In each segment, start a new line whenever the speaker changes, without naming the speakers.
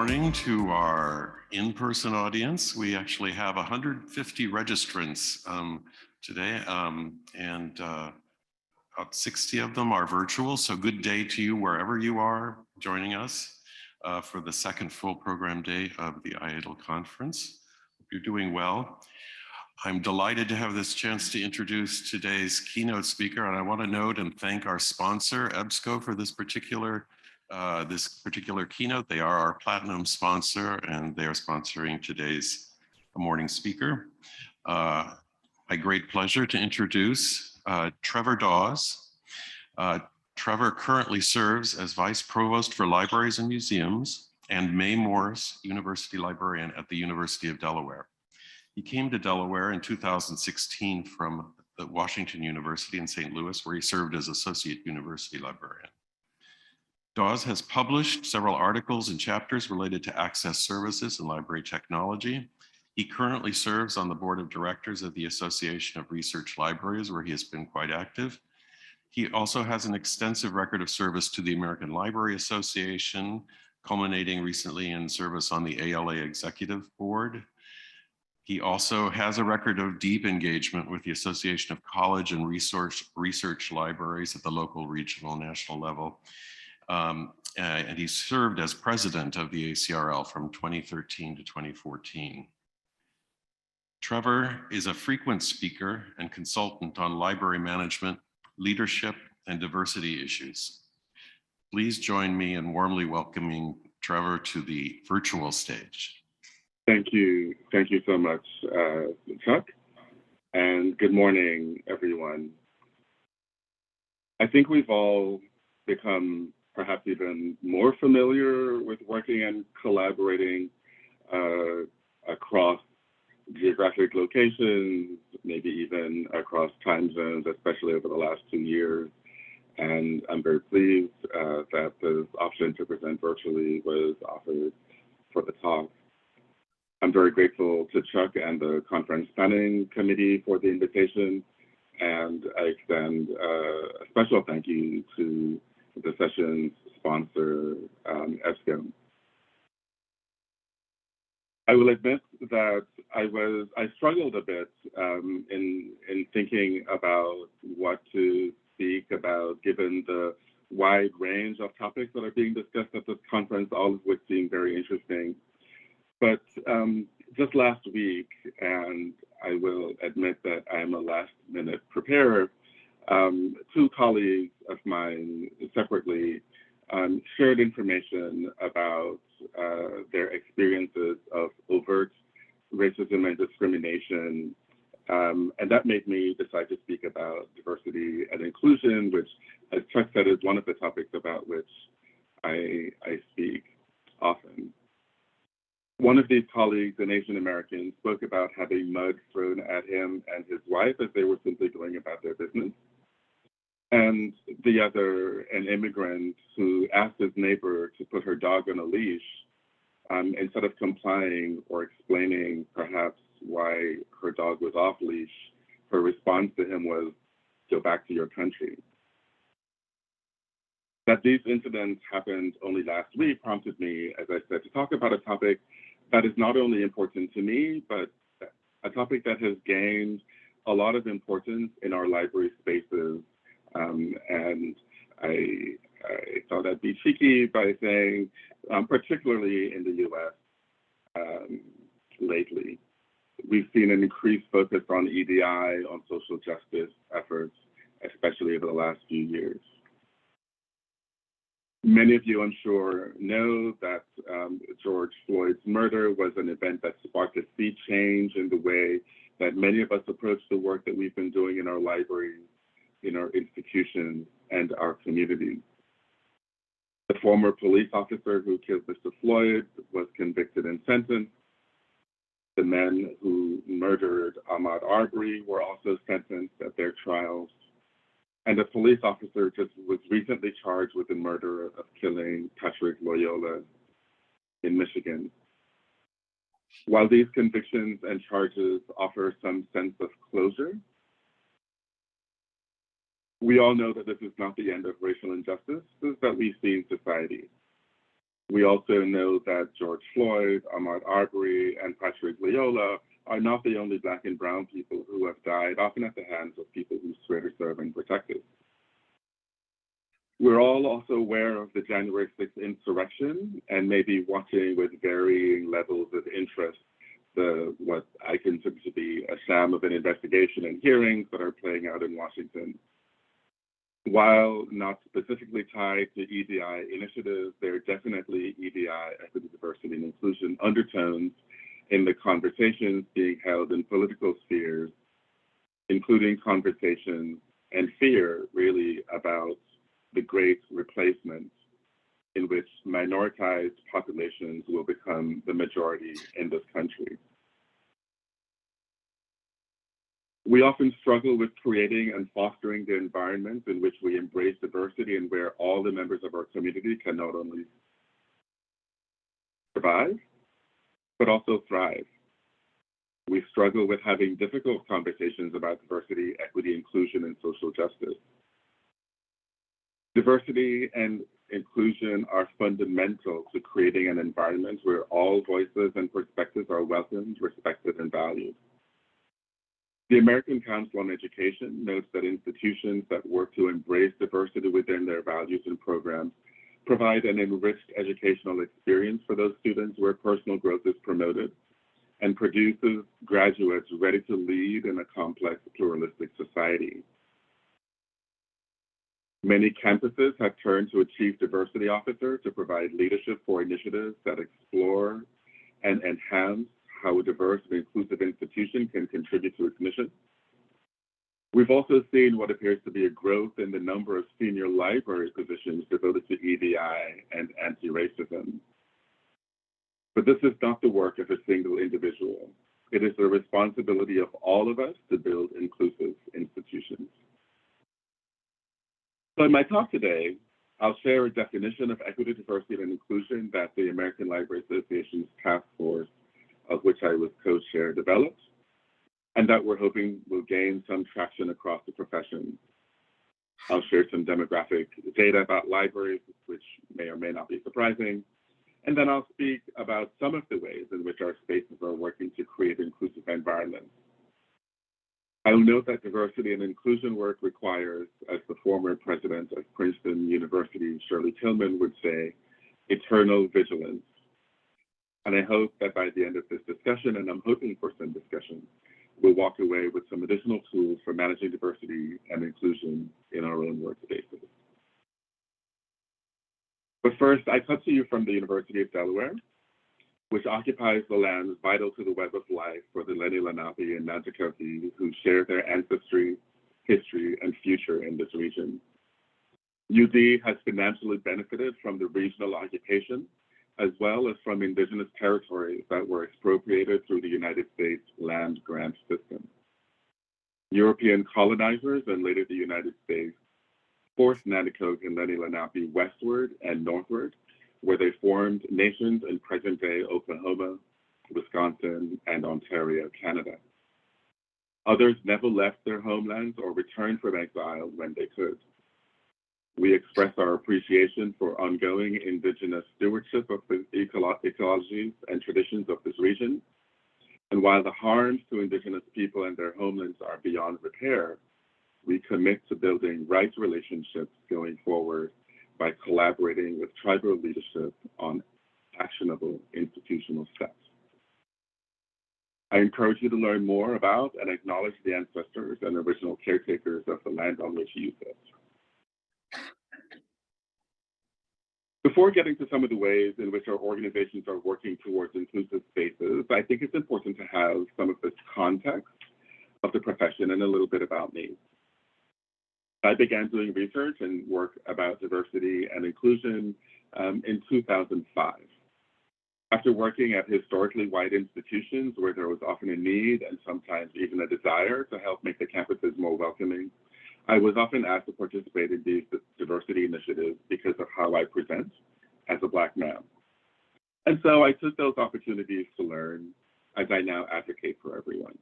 morning to our in-person audience. We actually have 150 registrants today, and about 60 of them are virtual. So good day to you wherever you are joining us for the second full program day of the IADL conference. Hope you're doing well. I'm delighted to have this chance to introduce today's keynote speaker, and I want to note and thank our sponsor, EBSCO, for this particular keynote. They are our platinum sponsor, and they are sponsoring today's morning speaker. My great pleasure to introduce Trevor Dawes. Trevor currently serves as Vice Provost for Libraries and Museums and May Morris University Librarian at the University of Delaware. He came to Delaware in 2016 from the Washington University in St. Louis, where he served as Associate University Librarian. Dawes has published several articles and chapters related to access services and library technology. He currently serves on the board of directors of the Association of Research Libraries, where he has been quite active. He also has an extensive record of service to the American Library Association, culminating recently in service on the ALA Executive Board. He also has a record of deep engagement with the Association of College and Research Libraries at the local, regional, national level. And he served as president of the ACRL from 2013 to 2014. Trevor is a frequent speaker and consultant on library management, leadership, and diversity issues. Please join me in warmly welcoming Trevor to the virtual stage.
Thank you so much, Chuck, and good morning, everyone. I think we've all become perhaps even more familiar with working and collaborating across geographic locations, maybe even across time zones, especially over the last 2 years. And I'm very pleased that the option to present virtually was offered for the talk. I'm very grateful to Chuck and the conference planning committee for the invitation, and I extend a special thank you to the session's sponsor, EBSCO. I will admit that I struggled a bit in thinking about what to speak about, given the wide range of topics that are being discussed at this conference, all of which seem very interesting. But just last week, and I will admit that I'm a last-minute preparer, 2 colleagues of mine separately shared information about their experiences of overt racism and discrimination. And that made me decide to speak about diversity and inclusion, which, as Chuck said, is one of the topics about which I speak often. One of these colleagues, an Asian American, spoke about having mud thrown at him and his wife as they were simply going about their business. And the other, an immigrant who asked his neighbor to put her dog on a leash, instead of complying or explaining perhaps why her dog was off leash, her response to him was, "Go back to your country." That these incidents happened only last week prompted me, as I said, to talk about a topic that is not only important to me, but a topic that has gained a lot of importance in our library spaces. And I thought I'd be cheeky by saying, particularly in the US lately, we've seen an increased focus on EDI, on social justice efforts, especially over the last few years. Many of you, I'm sure, know that George Floyd's murder was an event that sparked a sea change in the way that many of us approach the work that we've been doing in our libraries, in our institutions, and our communities. The former police officer who killed Mr. Floyd was convicted and sentenced. The men who murdered Ahmaud Arbery were also sentenced at their trials. And a police officer just was recently charged with the murder of killing Patrick Loyola in Michigan. While these convictions and charges offer some sense of closure, we all know that this is not the end of racial injustices that we see in society. We also know that George Floyd, Ahmaud Arbery, and Patrick Leola are not the only Black and Brown people who have died, often at the hands of people who swear to serve and protect us. We're all also aware of the January 6th insurrection and maybe watching with varying levels of interest what I consider to be a sham of an investigation and hearings that are playing out in Washington. While not specifically tied to EDI initiatives, there are definitely EDI, equity, diversity, and inclusion undertones in the conversations being held in political spheres, including conversations and fear really about the great replacement in which minoritized populations will become the majority in this country. We often struggle with creating and fostering the environment in which we embrace diversity and where all the members of our community can not only survive, but also thrive. We struggle with having difficult conversations about diversity, equity, inclusion, and social justice. Diversity and inclusion are fundamental to creating an environment where all voices and perspectives are welcomed, respected, and valued. The American Council on Education notes that institutions that work to embrace diversity within their values and programs provide an enriched educational experience for those students where personal growth is promoted and produces graduates ready to lead in a complex, pluralistic society. Many campuses have turned to a chief diversity officer to provide leadership for initiatives that explore and enhance how a diverse and inclusive institution can contribute to its mission. We've also seen what appears to be a growth in the number of senior library positions devoted to EDI and anti-racism. But this is not the work of a single individual. It is the responsibility of all of us to build inclusive institutions. So in my talk today, I'll share a definition of equity, diversity, and inclusion that the American Library Association's task force, of which I was co-chair, developed, and that we're hoping will gain some traction across the profession. I'll share some demographic data about libraries, which may or may not be surprising, and then I'll speak about some of the ways in which our spaces are working to create inclusive environments. I'll note that diversity and inclusion work requires, as the former president of Princeton University, Shirley Tillman, would say, eternal vigilance. And I hope that by the end of this discussion, and I'm hoping for some discussion, we'll walk away with some additional tools for managing diversity and inclusion in our own workspaces. But first, I come to you from the University of Delaware, which occupies the lands vital to the web of life for the Lenni Lenape and Nanticoke who share their ancestry, history, and future in this region. UD has financially benefited from the regional occupation, as well as from indigenous territories that were expropriated through the United States land grant system. European colonizers and later the United States forced Nanticoke and Lenni Lenape westward and northward, where they formed nations in present-day Oklahoma, Wisconsin, and Ontario, Canada. Others never left their homelands or returned from exile when they could. We express our appreciation for ongoing indigenous stewardship of the ecologies and traditions of this region. And while the harms to indigenous people and their homelands are beyond repair, we commit to building right relationships going forward by collaborating with tribal leadership on actionable institutional steps. I encourage you to learn more about and acknowledge the ancestors and original caretakers of the land on which you live. Before getting to some of the ways in which our organizations are working towards inclusive spaces, I think it's important to have some of this context of the profession and a little bit about me. I began doing research and work about diversity and inclusion in 2005. After working at historically white institutions where there was often a need and sometimes even a desire to help make the campuses more welcoming, I was often asked to participate in these diversity initiatives because of how I present as a Black man. And so I took those opportunities to learn as I now advocate for everyone.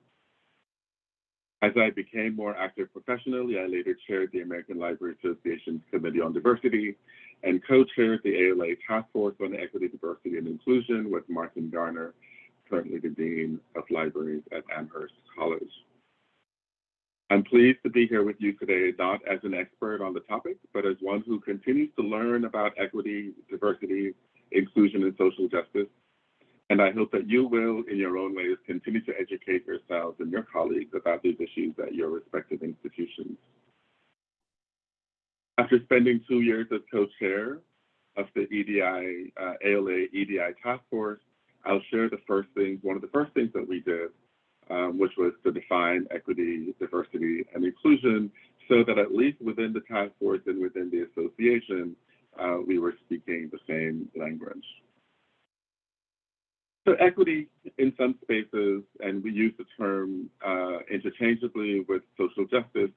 As I became more active professionally, I later chaired the American Library Association's Committee on Diversity and co-chaired the ALA Task Force on Equity, Diversity, and Inclusion with Martin Garner, currently the Dean of Libraries at Amherst College. I'm pleased to be here with you today, not as an expert on the topic, but as one who continues to learn about equity, diversity, inclusion, and social justice. And I hope that you will, in your own ways, continue to educate yourselves and your colleagues about these issues at your respective institutions. After spending 2 years as co-chair of the ALA EDI Task Force, I'll share one of the first things that we did, which was to define equity, diversity, and inclusion so that at least within the task force and within the association, we were speaking the same language. So equity in some spaces, and we use the term interchangeably with social justice,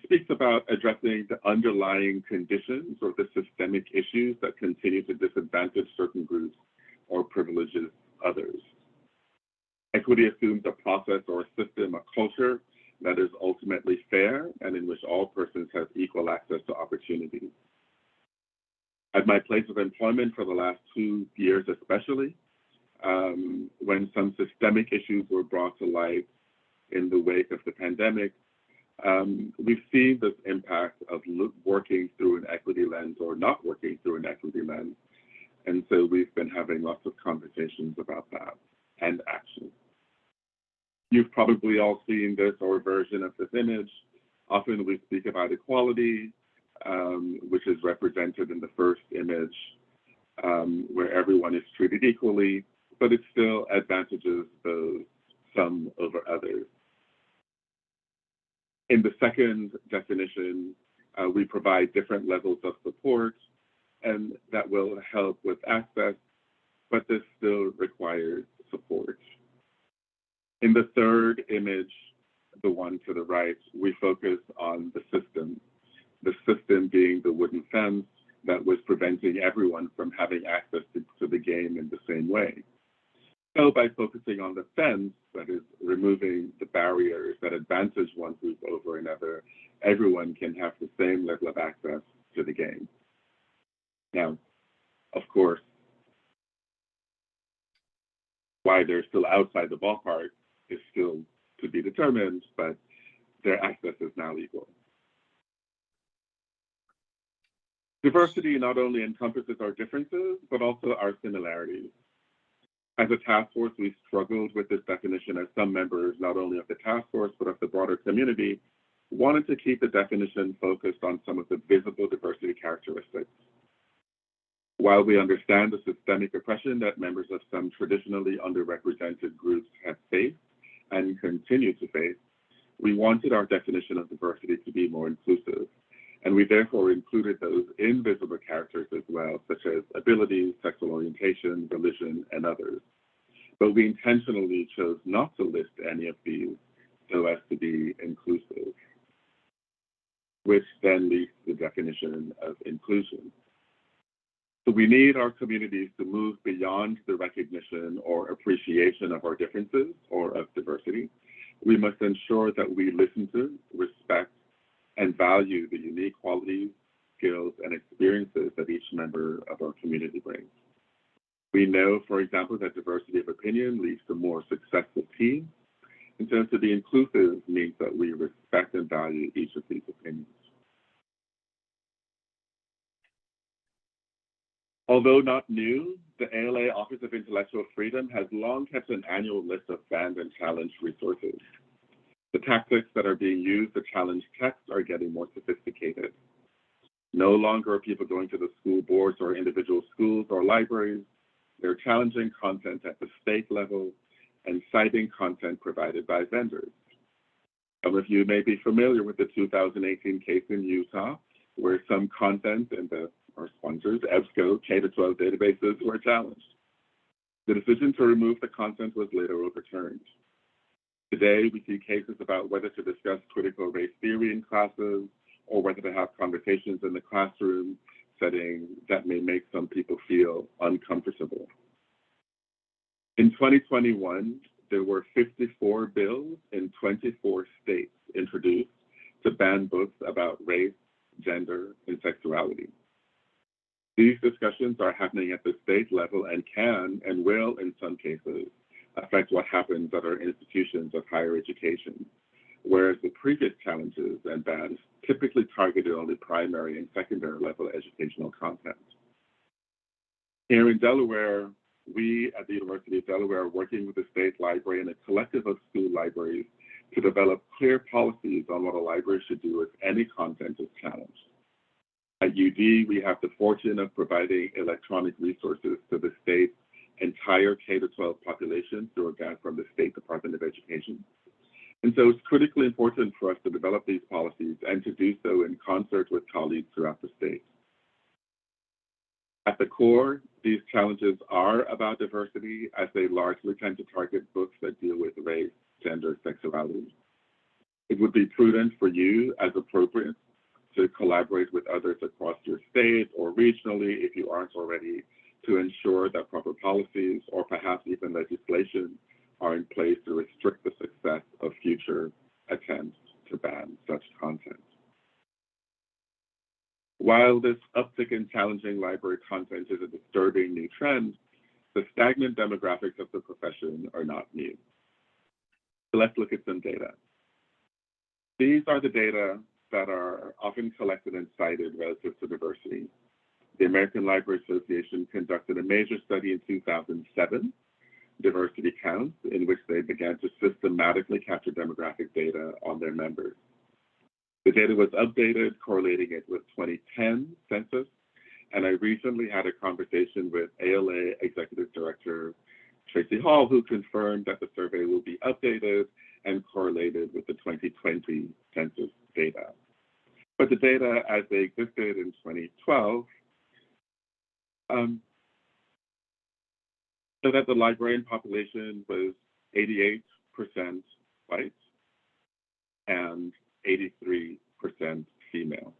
speaks about addressing the underlying conditions or the systemic issues that continue to disadvantage certain groups or privileges others. Equity assumes a process or a system, a culture that is ultimately fair and in which all persons have equal access to opportunities. At my place of employment for the last 2 years especially, when some systemic issues were brought to light in the wake of the pandemic, we've seen this impact of working through an equity lens or not working through an equity lens. And so we've been having lots of conversations about that and action. You've probably all seen this or a version of this image. Often we speak about equality, which is represented in the first image, where everyone is treated equally, but it still advantages those some over others. In the second definition, we provide different levels of support, and that will help with access, but this still requires support. In the third image, the one to the right, we focus on the system being the wooden fence that was preventing everyone from having access to the game in the same way. So by focusing on the fence, that is removing the barriers that advantage one group over another, everyone can have the same level of access to the game. Now, of course, why they're still outside the ballpark is still to be determined, but their access is now equal. Diversity not only encompasses our differences, but also our similarities. As a task force, we struggled with this definition as some members, not only of the task force, but of the broader community, wanted to keep the definition focused on some of the visible diversity characteristics. While we understand the systemic oppression that members of some traditionally underrepresented groups have faced and continue to face, we wanted our definition of diversity to be more inclusive. And we therefore included those invisible characters as well, such as abilities, sexual orientation, religion, and others. But we intentionally chose not to list any of these so as to be inclusive, which then leads to the definition of inclusion. So we need our communities to move beyond the recognition or appreciation of our differences or of diversity. We must ensure that we listen to, respect, and value the unique qualities, skills, and experiences that each member of our community brings. We know, for example, that diversity of opinion leads to more successful teams, and so to be inclusive means that we respect and value each of these opinions. Although not new, the ALA Office of Intellectual Freedom has long kept an annual list of banned and challenged resources. The tactics that are being used to challenge text are getting more sophisticated. No longer are people going to the school boards or individual schools or libraries. They're challenging content at the state level and citing content provided by vendors. Some of you may be familiar with the 2018 case in Utah, where some content in our sponsors, EBSCO, K-12 databases were challenged. The decision to remove the content was later overturned. Today, we see cases about whether to discuss critical race theory in classes or whether to have conversations in the classroom setting that may make some people feel uncomfortable. In 2021, there were 54 bills in 24 states introduced to ban books about race, gender, and sexuality. These discussions are happening at the state level and can and will, in some cases, affect what happens at our institutions of higher education, whereas the previous challenges and bans typically targeted only primary and secondary level educational content. Here in Delaware, we at the University of Delaware are working with the state library and a collective of school libraries to develop clear policies on what a library should do if any content is challenged. At UD, we have the fortune of providing electronic resources to the state's entire K-12 population through a grant from the State Department of Education. And so it's critically important for us to develop these policies and to do so in concert with colleagues throughout the state. At the core, these challenges are about diversity, as they largely tend to target books that deal with race, gender, sexuality. It would be prudent for you, as appropriate, to collaborate with others across your state or regionally, if you aren't already, to ensure that proper policies or perhaps even legislation are in place to restrict the success of future attempts to ban such content. While this uptick in challenging library content is a disturbing new trend, the stagnant demographics of the profession are not new. So let's look at some data. These are the data that are often collected and cited relative to diversity. The American Library Association conducted a major study in 2007, Diversity Counts, in which they began to systematically capture demographic data on their members. The data was updated, correlating it with 2010 census, and I recently had a conversation with ALA Executive Director Tracy Hall, who confirmed that the survey will be updated and correlated with the 2020 census data. But the data as they existed in 2012 so that the librarian population was 88% white and 83% female.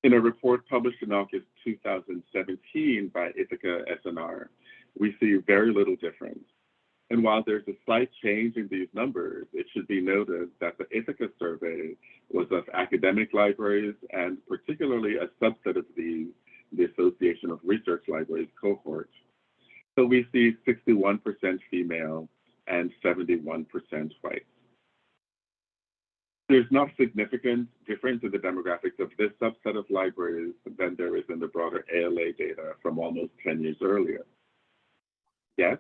In a report published in August 2017 by Ithaca SNR, we see very little difference. And while there's a slight change in these numbers, it should be noted that the Ithaca survey was of academic libraries, and particularly a subset of these, the Association of Research Libraries cohort. So we see 61% female and 71% white. There's not significant difference in the demographics of this subset of libraries than there is in the broader ALA data from almost 10 years earlier. Yes,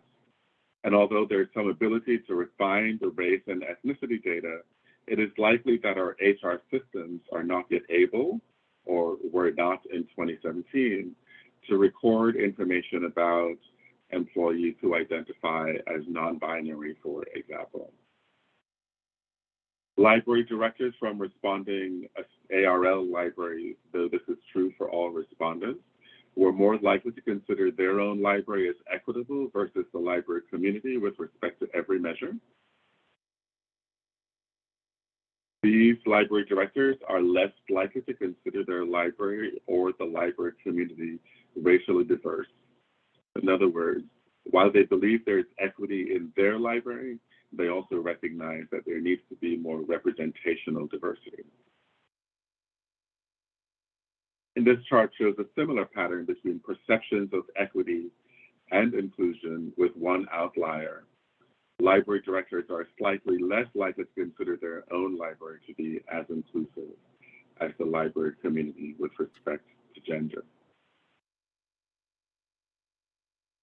and although there's some ability to refine the race and ethnicity data, it is likely that our HR systems are not yet able, or were not in 2017, to record information about employees who identify as non-binary, for example. Library directors from responding ARL libraries, though this is true for all respondents, were more likely to consider their own library as equitable versus the library community with respect to every measure. These library directors are less likely to consider their library or the library community racially diverse. In other words, while they believe there's equity in their library, they also recognize that there needs to be more representational diversity. And this chart shows a similar pattern between perceptions of equity and inclusion, with one outlier. Library directors are slightly less likely to consider their own library to be as inclusive as the library community with respect to gender.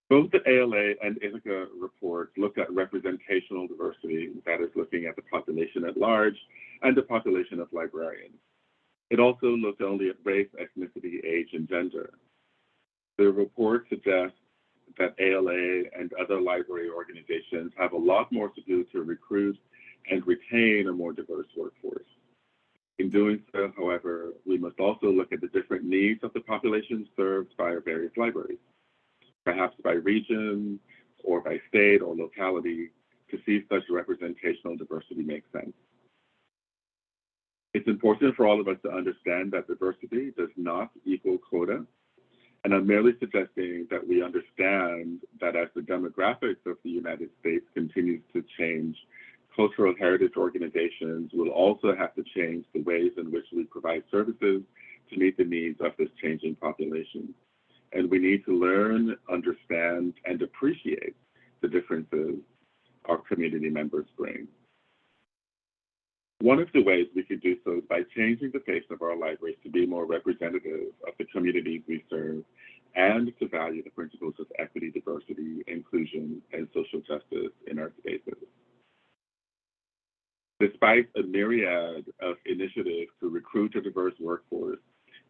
Both the ALA and Ithaca reports look at representational diversity, that is, looking at the population at large and the population of librarians. It also looked only at race, ethnicity, age, and gender. The report suggests that ALA and other library organizations have a lot more to do to recruit and retain a more diverse workforce. In doing so, however, we must also look at the different needs of the population served by our various libraries, perhaps by region or by state or locality, to see if such representational diversity makes sense. It's important for all of us to understand that diversity does not equal quota, And I'm merely suggesting that we understand that as the demographics of the United States continues to change, cultural heritage organizations will also have to change the ways in which we provide services to meet the needs of this changing population. And we need to learn, understand, and appreciate the differences our community members bring. One of the ways we could do so is by changing the face of our libraries to be more representative of the communities we serve and to value the principles of equity, diversity, inclusion, and social justice in our spaces. Despite a myriad of initiatives to recruit a diverse workforce,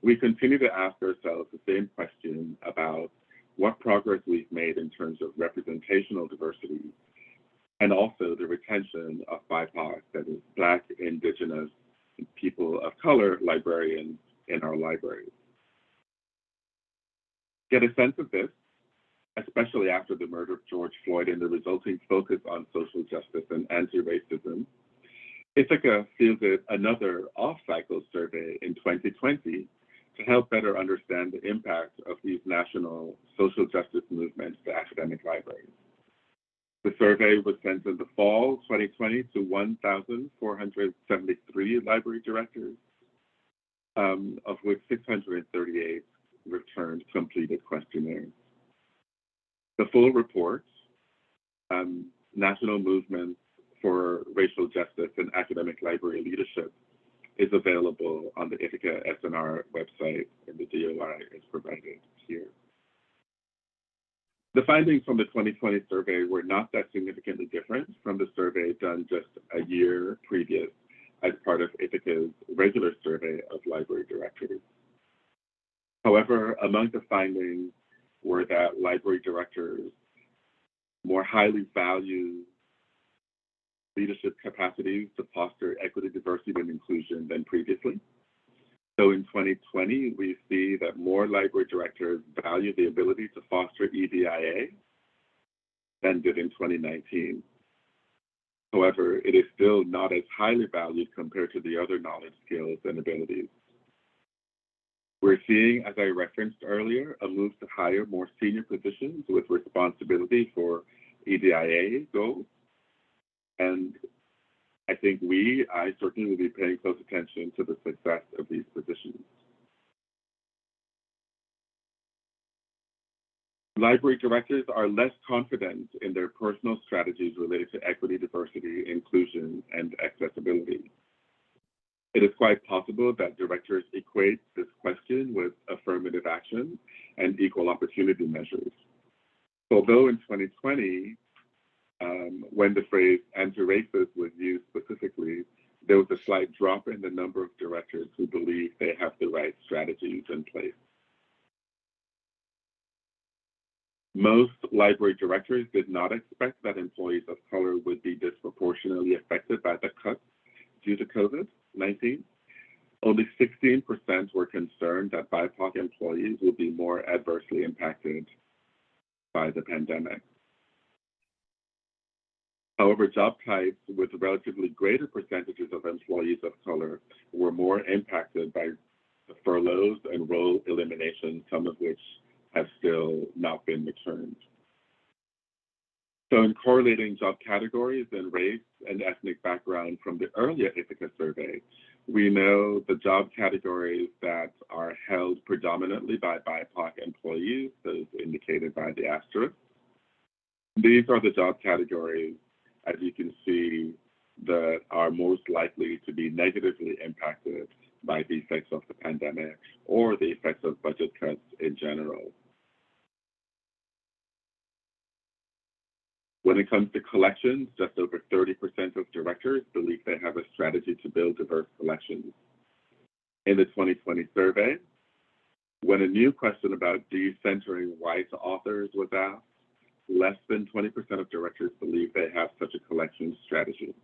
we continue to ask ourselves the same question about what progress we've made in terms of representational diversity and also the retention of BIPOC, that is Black, Indigenous, people of color librarians in our libraries. Get a sense of this, especially after the murder of George Floyd and the resulting focus on social justice and anti-racism, Ithaca fielded another off-cycle survey in 2020 to help better understand the impact of these national social justice movements to academic libraries. The survey was sent in the fall 2020 to 1,473 library directors, of which 638 returned completed questionnaires. The full report, National Movement for Racial Justice and Academic Library Leadership, is available on the Ithaca SNR website, and the DOI is provided here. The findings from the 2020 survey were not that significantly different from the survey done just a year previous as part of Ithaca's regular survey of library directors. However, among the findings were that library directors more highly value leadership capacities to foster equity, diversity, and inclusion than previously. So in 2020, we see that more library directors value the ability to foster EDIA than did in 2019. However, it is still not as highly valued compared to the other knowledge, skills, and abilities. We're seeing, as I referenced earlier, a move to hire more senior positions with responsibility for EDIA goals. And I think I certainly will be paying close attention to the success of these positions. Library directors are less confident in their personal strategies related to equity, diversity, inclusion, and accessibility. It is quite possible that directors equate this question with affirmative action and equal opportunity measures. Although in 2020, when the phrase anti-racist was used specifically, there was a slight drop in the number of directors who believe they have the right strategies in place. Most library directors did not expect that employees of color would be disproportionately affected by the cuts due to COVID-19. Only 16% were concerned that BIPOC employees would be more adversely impacted by the pandemic. However, job types with relatively greater percentages of employees of color were more impacted by the furloughs and role eliminations, some of which have still not been returned. So in correlating job categories and race and ethnic background from the earlier Ithaca survey, we know the job categories that are held predominantly by BIPOC employees, those indicated by the asterisk. These are the job categories, as you can see, that are most likely to be negatively impacted by the effects of the pandemic or the effects of budget cuts in general. When it comes to collections, just over 30% of directors believe they have a strategy to build diverse collections. In the 2020 survey, when a new question about decentering white authors was asked, less than 20% of directors believe they have such a collection strategy.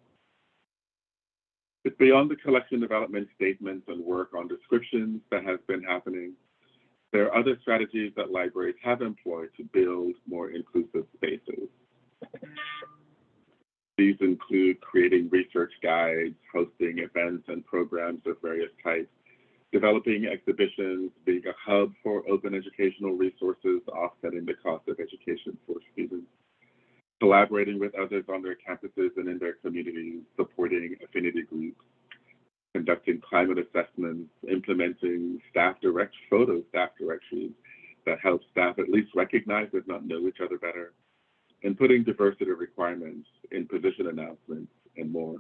It's beyond the collection development statements and work on descriptions that has been happening. There are other strategies that libraries have employed to build more inclusive spaces. These include creating research guides, hosting events and programs of various types, developing exhibitions, being a hub for open educational resources, offsetting the cost of education for students, collaborating with others on their campuses and in their communities, supporting affinity groups, conducting climate assessments, implementing staff directories that help staff at least recognize if not know each other better, and putting diversity requirements in position announcements and more.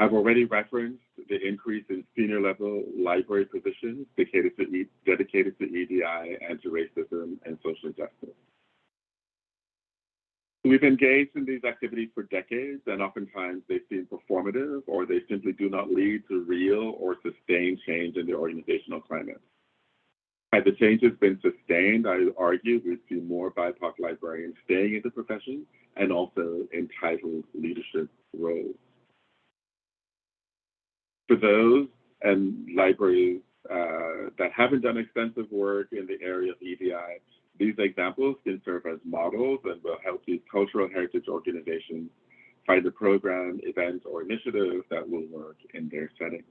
I've already referenced the increase in senior level library positions dedicated to EDI and to racism and social justice. We've engaged in these activities for decades, and oftentimes they seem performative or they simply do not lead to real or sustained change in the organizational climate. Had the changes been sustained, I argue we'd see more BIPOC librarians staying in the profession and also entitled leadership roles. For those and libraries that haven't done extensive work in the area of EDI, these examples can serve as models and will help these cultural heritage organizations find a program, event, or initiative that will work in their setting.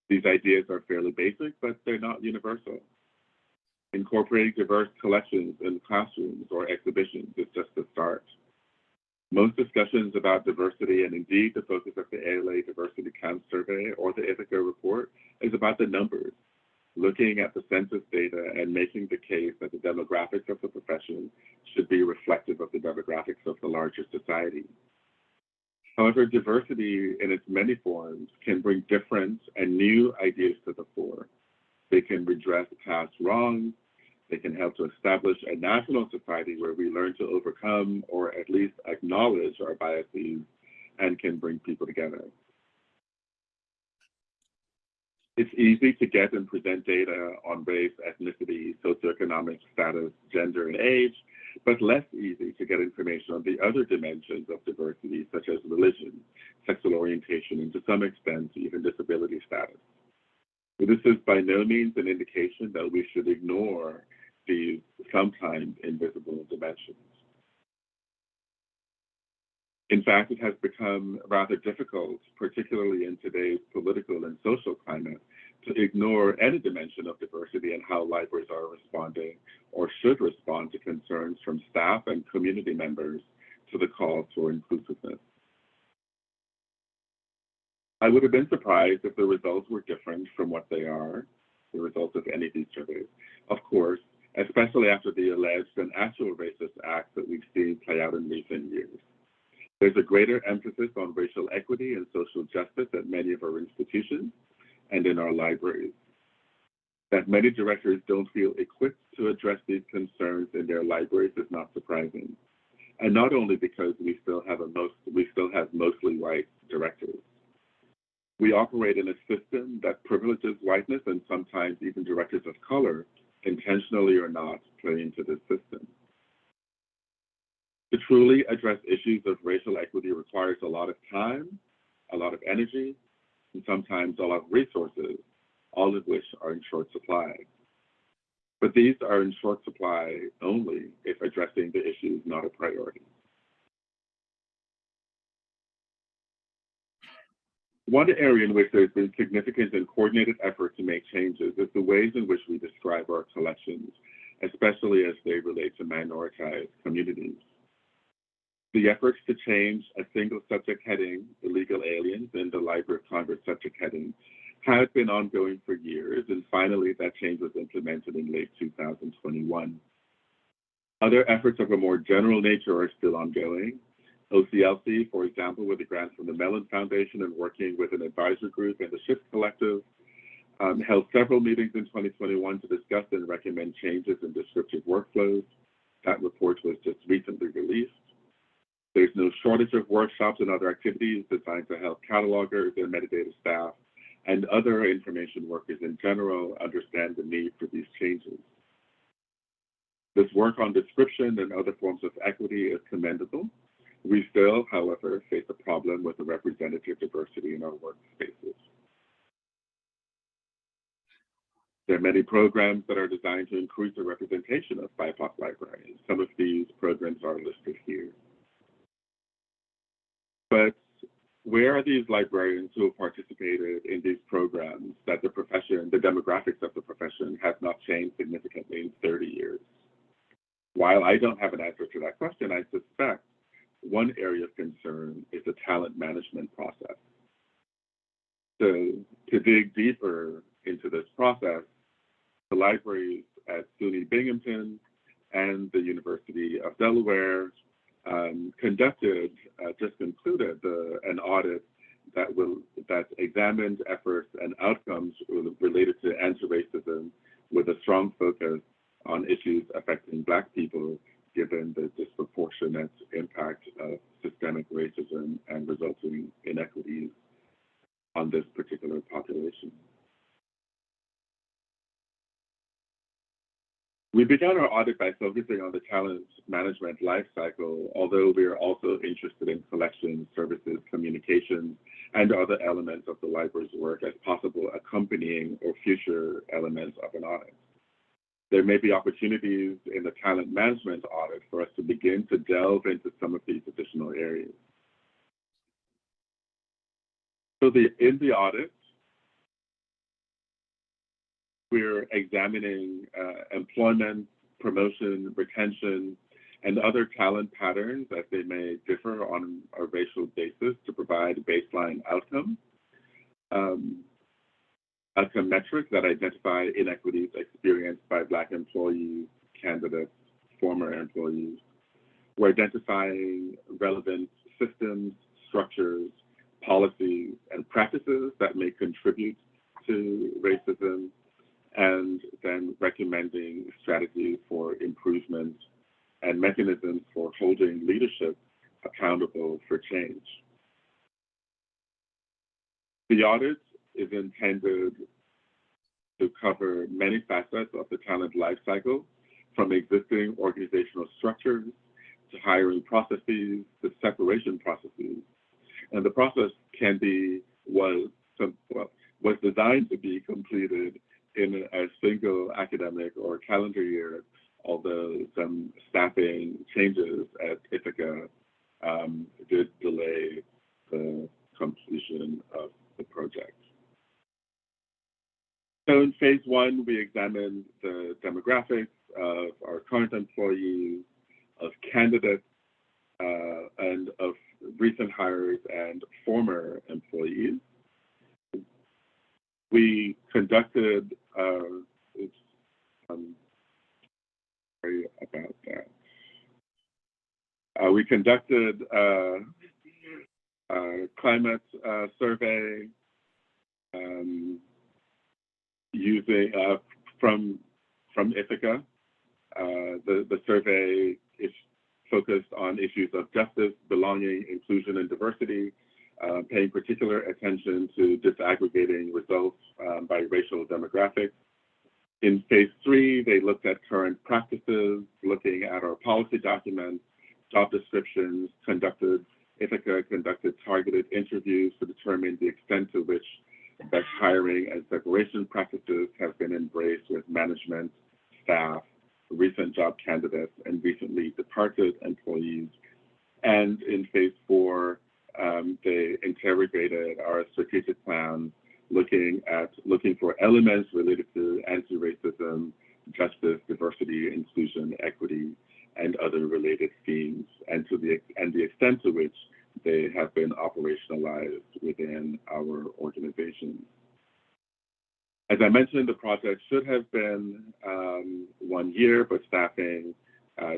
These ideas are fairly basic, but they're not universal. Incorporating diverse collections in classrooms or exhibitions is just the start. Most discussions about diversity, and indeed the focus of the ALA Diversity Count Survey or the Ithaca Report, is about the numbers, looking at the census data and making the case that the demographics of the profession should be reflective of the demographics of the larger society. However, diversity in its many forms can bring different and new ideas to the fore. They can redress past wrongs. They can help to establish a national society where we learn to overcome or at least acknowledge our biases and can bring people together. It's easy to get and present data on race, ethnicity, socioeconomic status, gender, and age, but less easy to get information on the other dimensions of diversity, such as religion, sexual orientation, and to some extent, even disability status. But this is by no means an indication that we should ignore these sometimes invisible dimensions. In fact, it has become rather difficult, particularly in today's political and social climate, to ignore any dimension of diversity and how libraries are responding or should respond to concerns from staff and community members to the call for inclusiveness. I would have been surprised if the results were different from what they are, the results of any of these surveys. Of course, especially after the alleged and actual racist acts that we've seen play out in recent years. There's a greater emphasis on racial equity and social justice at many of our institutions and in our libraries. That many directors don't feel equipped to address these concerns in their libraries is not surprising. And not only because we still have mostly white directors. We operate in a system that privileges whiteness, and sometimes even directors of color, intentionally or not, play into this system. To truly address issues of racial equity requires a lot of time, a lot of energy, and sometimes a lot of resources, all of which are in short supply. But these are in short supply only if addressing the issue is not a priority. One area in which there's been significant and coordinated effort to make changes is the ways in which we describe our collections, especially as they relate to minoritized communities. The efforts to change a single subject heading, illegal aliens, in the Library of Congress subject heading had been ongoing for years, and finally that change was implemented in late 2021. Other efforts of a more general nature are still ongoing. OCLC, for example, with a grant from the Mellon Foundation and working with an advisory group and the Shift Collective, held several meetings in 2021 to discuss and recommend changes in descriptive workflows. That report was just recently released. There's no shortage of workshops and other activities designed to help catalogers and metadata staff and other information workers in general understand the need for these changes. This work on description and other forms of equity is commendable. We still, however, face a problem with the representative diversity in our workspaces. There are many programs that are designed to increase the representation of BIPOC librarians. Some of these programs are listed here. But where are these librarians who have participated in these programs that the profession, the demographics of the profession has not changed significantly in 30 years? While I don't have an answer to that question, I suspect one area of concern is the talent management process. So to dig deeper into this process, the libraries at SUNY Binghamton and the University of Delaware just concluded an audit that examined efforts and outcomes related to anti-racism with a strong focus on issues affecting Black people, given the disproportionate impact of systemic racism and resulting inequities on this particular population. We began our audit by focusing on the talent management lifecycle, although we are also interested in collections, services, communications, and other elements of the library's work as possible accompanying or future elements of an audit. There may be opportunities in the talent management audit for us to begin to delve into some of these additional areas. So in the audit, we're examining employment, promotion, retention, and other talent patterns as they may differ on a racial basis to provide baseline outcome metrics that identify inequities experienced by Black employees, candidates, former employees. We're identifying relevant systems, structures, policies, and practices that may contribute to racism, and then recommending strategies for improvement and mechanisms for holding leadership accountable for change. The audit is intended to cover many facets of the talent lifecycle, from existing organizational structures to hiring processes to separation processes. And the process was designed to be completed in a single academic or calendar year, although some staffing changes at Ithaca did delay the completion of the project. So in phase one, we examined the demographics of our current employees, of candidates, and of recent hires and former employees. We conducted, sorry about that. We conducted a climate survey using from Ithaca. The survey is focused on issues of justice, belonging, inclusion, and diversity, paying particular attention to disaggregating results by racial demographics. In phase three, they looked at current practices, looking at our policy documents, job descriptions, Ithaca conducted targeted interviews to determine the extent to which best hiring and separation practices have been embraced with management, staff, recent job candidates, and recently departed employees. And in phase four, they interrogated our strategic plan, looking for elements related to anti-racism, justice, diversity, inclusion, equity, and other related themes, and the extent to which they have been operationalized within our organization. As I mentioned, the project should have been 1 year, but staffing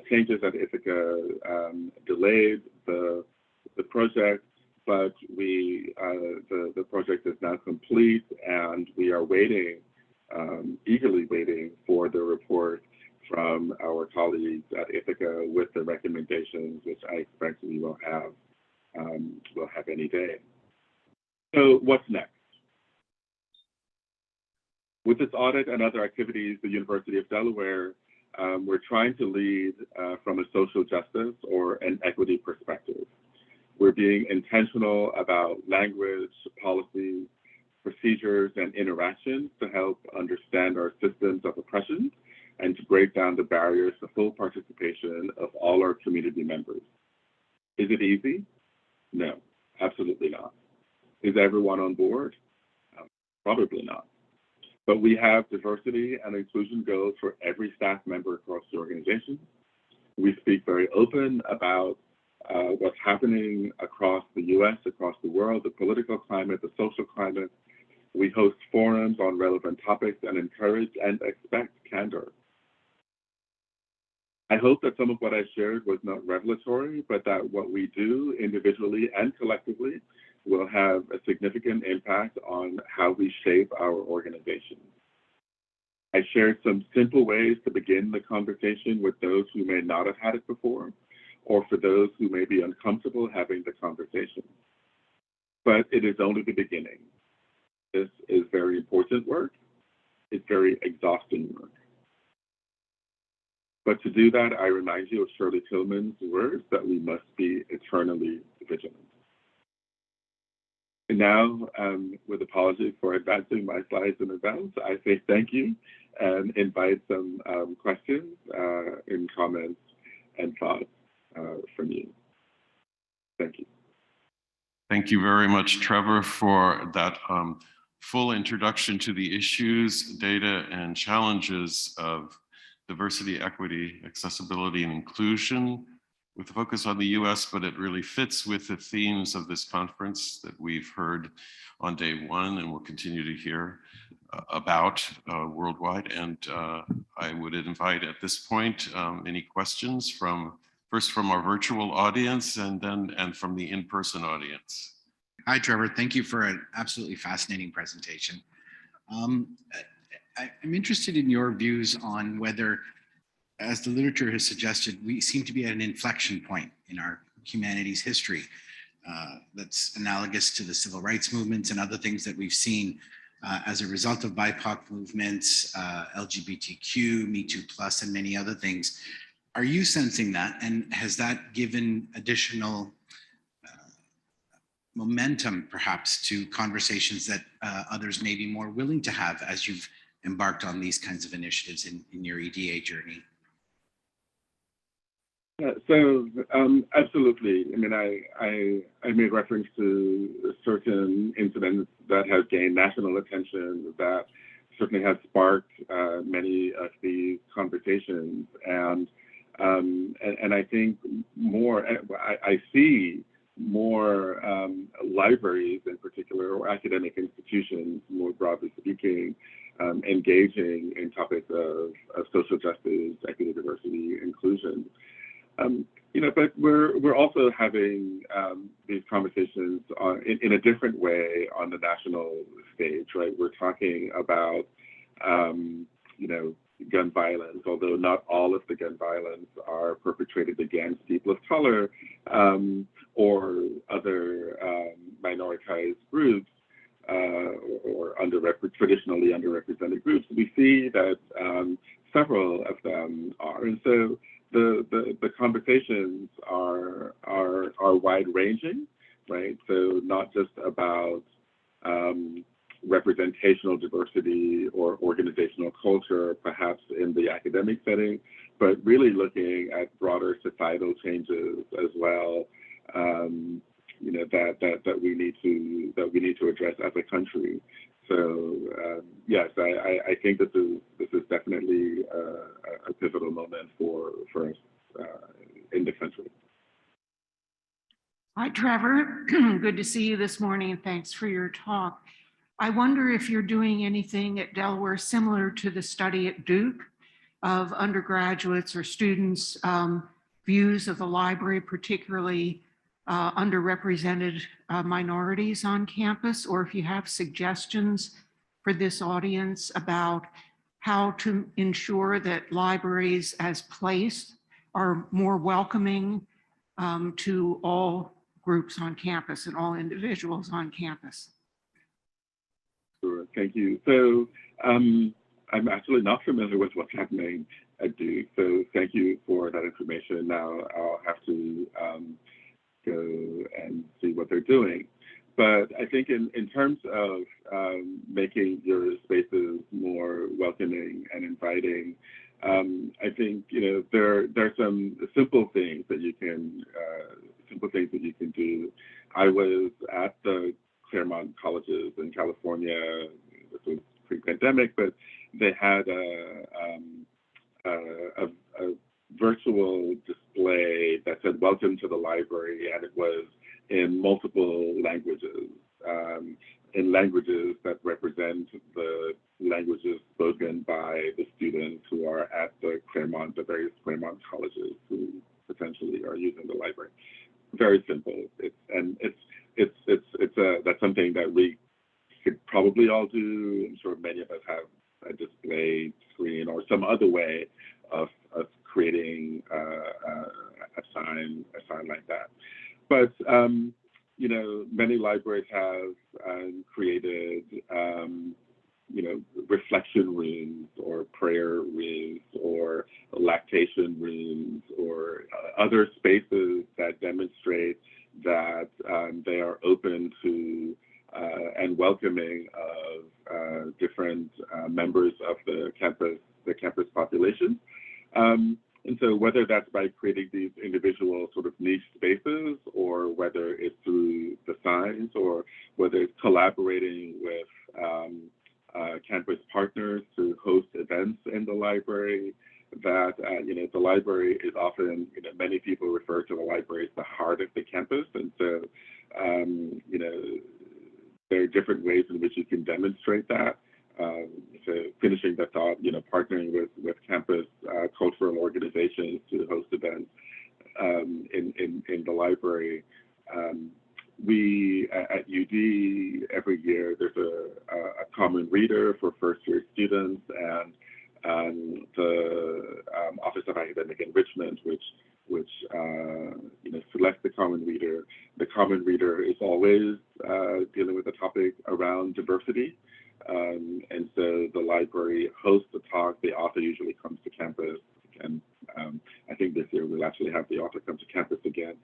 changes at Ithaca delayed the project. But the project is now complete, and we are eagerly waiting for the report from our colleagues at Ithaca with the recommendations, which I expect we will have any day. So what's next? With this audit and other activities, the University of Delaware, we're trying to lead from a social justice or an equity perspective. We're being intentional about language, policies, procedures, and interactions to help understand our systems of oppression and to break down the barriers to full participation of all our community members. Is it easy? No, absolutely not. Is everyone on board? Probably not. But we have diversity and inclusion goals for every staff member across the organization. We speak very open about what's happening across the US, across the world, the political climate, the social climate. We host forums on relevant topics and encourage and expect candor. I hope that some of what I shared was not revelatory, but that what we do individually and collectively will have a significant impact on how we shape our organization. I shared some simple ways to begin the conversation with those who may not have had it before, or for those who may be uncomfortable having the conversation. But it is only the beginning. This is very important work. It's very exhausting work. But to do that, I remind you of Shirley Tillman's words that we must be eternally vigilant. And now, with apologies for advancing my slides in advance, I say thank you and invite some questions and comments and thoughts from you. Thank you.
Thank you very much, Trevor, for that full introduction to the issues, data, and challenges of diversity, equity, accessibility, and inclusion, with a focus on the US, but it really fits with the themes of this conference that we've heard on day one and will continue to hear about worldwide. And I would invite at this point any questions first from our virtual audience and from the in-person audience.
Hi, Trevor. Thank you for an absolutely fascinating presentation. I'm interested in your views on whether, as the literature has suggested, we seem to be at an inflection point in our humanities history that's analogous to the civil rights movements and other things that we've seen as a result of BIPOC movements, LGBTQ, Me Too Plus, and many other things. Are you sensing that? And has that given additional momentum, perhaps, to conversations that others may be more willing to have as you've embarked on these kinds of initiatives in your EDA journey?
Yeah, so absolutely. I mean, I made reference to certain incidents that have gained national attention that certainly have sparked many of these conversations, and I think more. I see more libraries, in particular, or academic institutions, more broadly speaking, engaging in topics of social justice, equity, diversity, inclusion. You know, but we're also having these conversations in a different way on the national stage, right? We're talking about, you know, gun violence, although not all of the gun violence are perpetrated against people of color or other minoritized groups or traditionally underrepresented groups. We see that several of them are, and so the conversations are wide-ranging, right? So not just about representational diversity or organizational culture, perhaps in the academic setting, but really looking at broader societal changes as well. You know, that we need to address as a country. So yes, I think this is definitely a pivotal moment for us in the country.
Hi, Trevor. Good to see you this morning, and thanks for your talk. I wonder if you're doing anything at Delaware similar to the study at Duke of undergraduates or students' views of the library, particularly underrepresented minorities on campus, or if you have suggestions for this audience about how to ensure that libraries as place are more welcoming to all groups on campus and all individuals on campus.
Sure, thank you. So I'm actually not familiar with what's happening at Duke, so thank you for that information. Now I'll have to go and see what they're doing. But I think in terms of making your spaces more welcoming and inviting, I think, you know, there are some simple things that you can do. I was at the Claremont colleges in California. This was pre-pandemic, but they had a virtual display that said "Welcome to the library," and it was in multiple languages, in languages that represent the languages spoken by the students who are at the various Claremont colleges who potentially are using the library. Very simple. That's something that we could probably all do. I'm sure many of us have a display screen or some other way of creating a sign like that. But you know, many libraries have created you know, reflection rooms or prayer rooms or lactation rooms or other spaces that demonstrate that they are open to and welcoming of different members of the campus population. And so whether that's by creating these individual sort of niche spaces, or whether it's through the signs, or whether it's collaborating with campus partners to host events in the library, that you know, the library is often, you know, many people refer to the library as the heart of the campus, and so you know, there are different ways in which you can demonstrate that. So finishing the thought, you know, partnering with campus cultural organizations to host events in the library. We at UD every year, there's a common reader for first-year students, and the Office of Academic Enrichment, which you know, selects the common reader. The common reader is always dealing with a topic around diversity. And so the library hosts the talk. The author usually comes to campus, and I think this year we'll actually have the author come to campus again.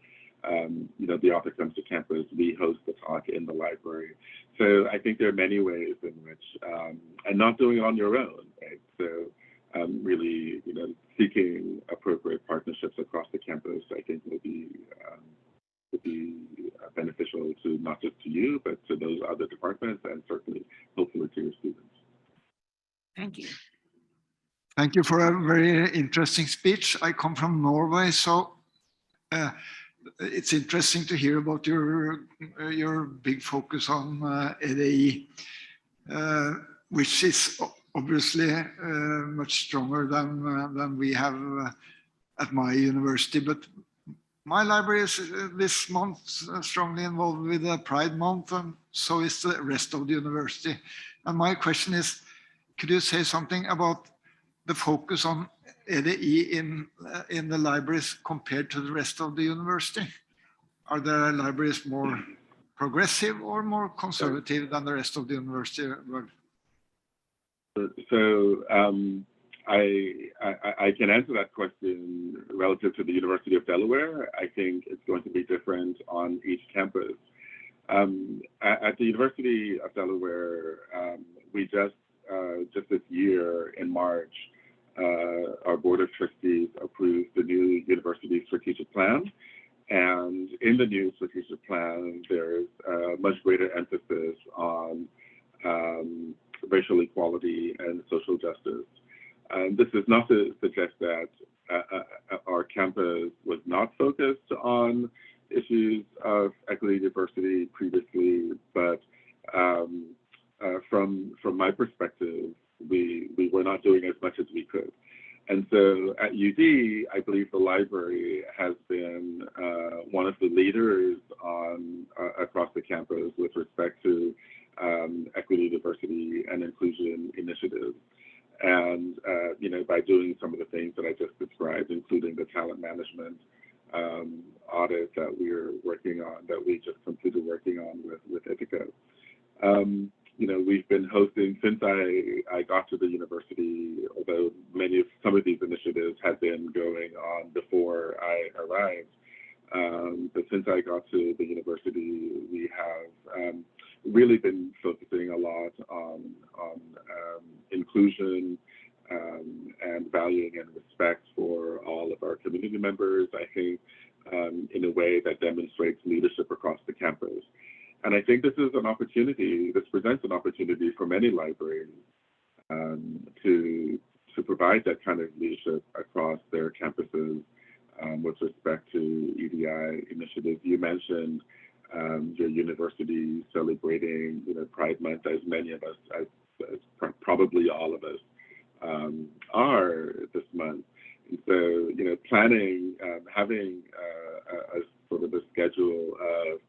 You know, the author comes to campus, we host the talk in the library. So I think there are many ways in which, and not doing it on your own, right? So really, you know, seeking appropriate partnerships across the campus, I think will be beneficial to not just to you, but to those other departments, and certainly, hopefully, to your students.
Thank you.
Thank you for a very interesting speech. I come from Norway, so it's interesting to hear about your big focus on EDI, which is obviously much stronger than we have at my university. But my library is this month strongly involved with the Pride Month, and so is the rest of the university. And my question is, could you say something about the focus on EDI in the libraries compared to the rest of the university? Are the libraries more progressive or more conservative than the rest of the university?
So I can answer that question relative to the University of Delaware. I think it's going to be different on each campus. At the University of Delaware, we just this year in March, our Board of Trustees approved the new university strategic plan. And in the new strategic plan, there's a much greater emphasis on racial equality and social justice. And this is not to suggest that our campus was not focused on issues of equity and diversity previously, but from my perspective, we were not doing as much as we could. And so at UD, I believe the library has been one of the leaders across the campus with respect to equity, diversity, and inclusion initiatives. And you know, by doing some of the things that I just described, including the talent management audit that we're working on, that we just completed working on with Ithaca. You know, we've been hosting since I got to the university, although some of these initiatives had been going on before I arrived. But since I got to the university, we have really been focusing a lot on inclusion and valuing and respect for all of our community members, I think, in a way that demonstrates leadership across the campus. And I think this is an opportunity, this presents an opportunity for many libraries to provide that kind of leadership across their campuses with respect to EDI initiatives. You mentioned your university celebrating, Pride Month, as many of us, as probably all of us are this month. And so, planning, having a sort of a schedule of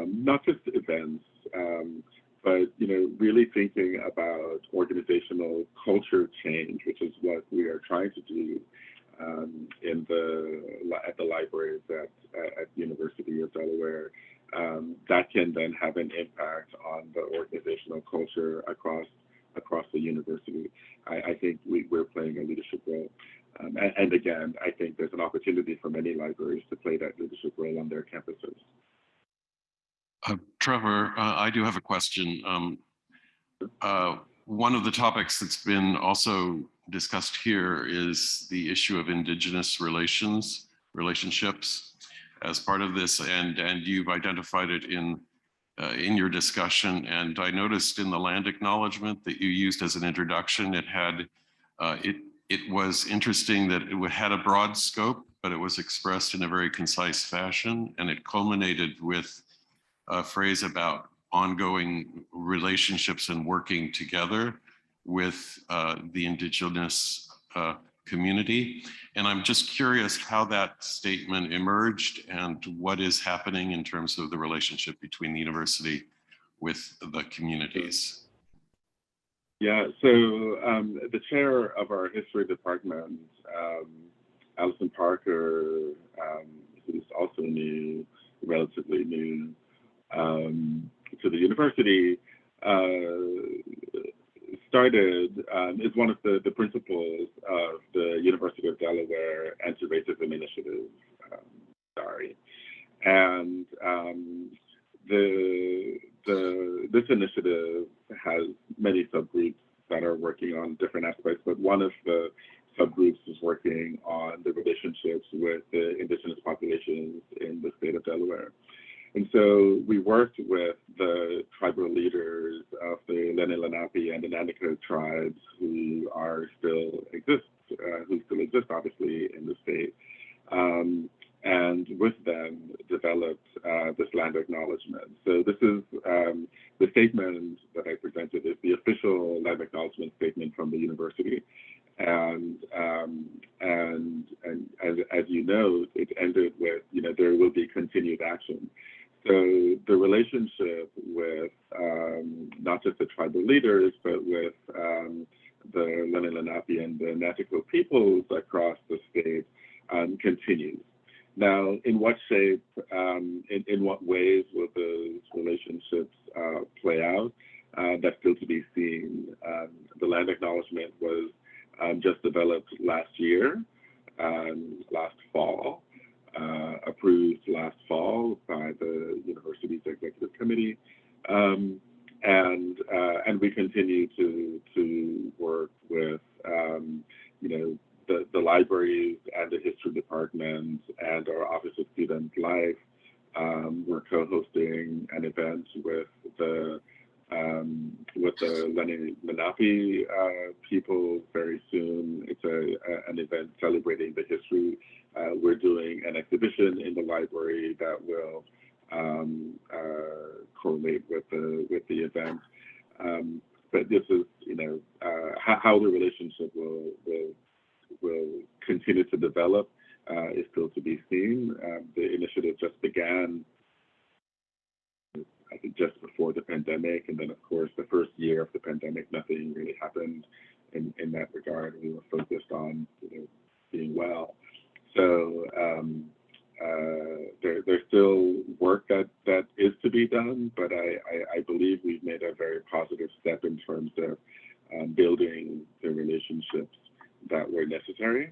not just events, but really thinking about organizational culture change, which is what we are trying to do at the libraries at the University of Delaware. That can then have an impact on the organizational culture across the university. I think we're playing a leadership role. And again, I think there's an opportunity for many libraries to play that leadership role on their campuses.
Trevor, I do have a question. One of the topics that's been also discussed here is the issue of Indigenous relationships as part of this, and you've identified it in your discussion. And I noticed in the land acknowledgement that you used as an introduction, it had it was interesting that it had a broad scope, but it was expressed in a very concise fashion, and it culminated with a phrase about ongoing relationships and working together with the Indigenous community. And I'm just curious how that statement emerged and what is happening in terms of the relationship between the university with the communities.
Yeah, so the chair of our history department, Alison Parker, who's also new, relatively new to the university, is one of the principals of the University of Delaware Anti-Racism Initiative. And this initiative has many subgroups that are working on different aspects, but one of the subgroups is working on the relationships with the Indigenous populations in the state of Delaware. And so we worked with the tribal leaders of the Lenni Lenape and the Nanticoke tribes who still exist, obviously, in the state. And with them developed this land acknowledgement. So this is the statement that I presented is the official land acknowledgement statement from the university. And as you know, it ended with, there will be continued action. So the relationship with not just the tribal leaders, but with the Lenni Lenape and the Nanticoke peoples across the state continues. Now, in what shape, in what ways will those relationships play out? That's still to be seen. The land acknowledgement was just developed last year, last fall, approved last fall by the university's executive committee. And we continue to work with, the libraries and the history department and our Office of Student Life. We're co-hosting an event with the Lenni Lenape people very soon. It's an event celebrating the history. We're doing an exhibition in the library that will correlate with the event. But this is, how the relationship will continue to develop is still to be seen. The initiative just began, I think, just before the pandemic, and then of course the first year of the pandemic, nothing really happened in that regard. We were focused on being well. So there's still work that is to be done, but I believe we've made a very positive step in terms of building the relationships that were necessary,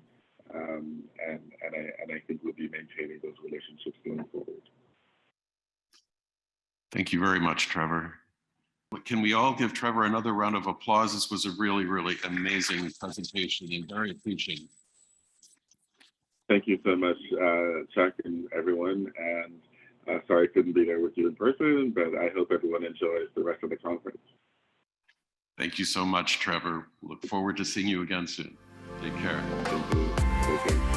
and I think we'll be maintaining those relationships going forward.
Thank you very much, Trevor. Can we all give Trevor another round of applause? This was a really, really amazing presentation and very appreciated.
Thank you so much, Chuck and everyone. And Sorry I couldn't be there with you in person, but I hope everyone enjoys the rest of the conference.
Thank you so much, Trevor. Look forward to seeing you again soon. Take care.
Thank you. Take care.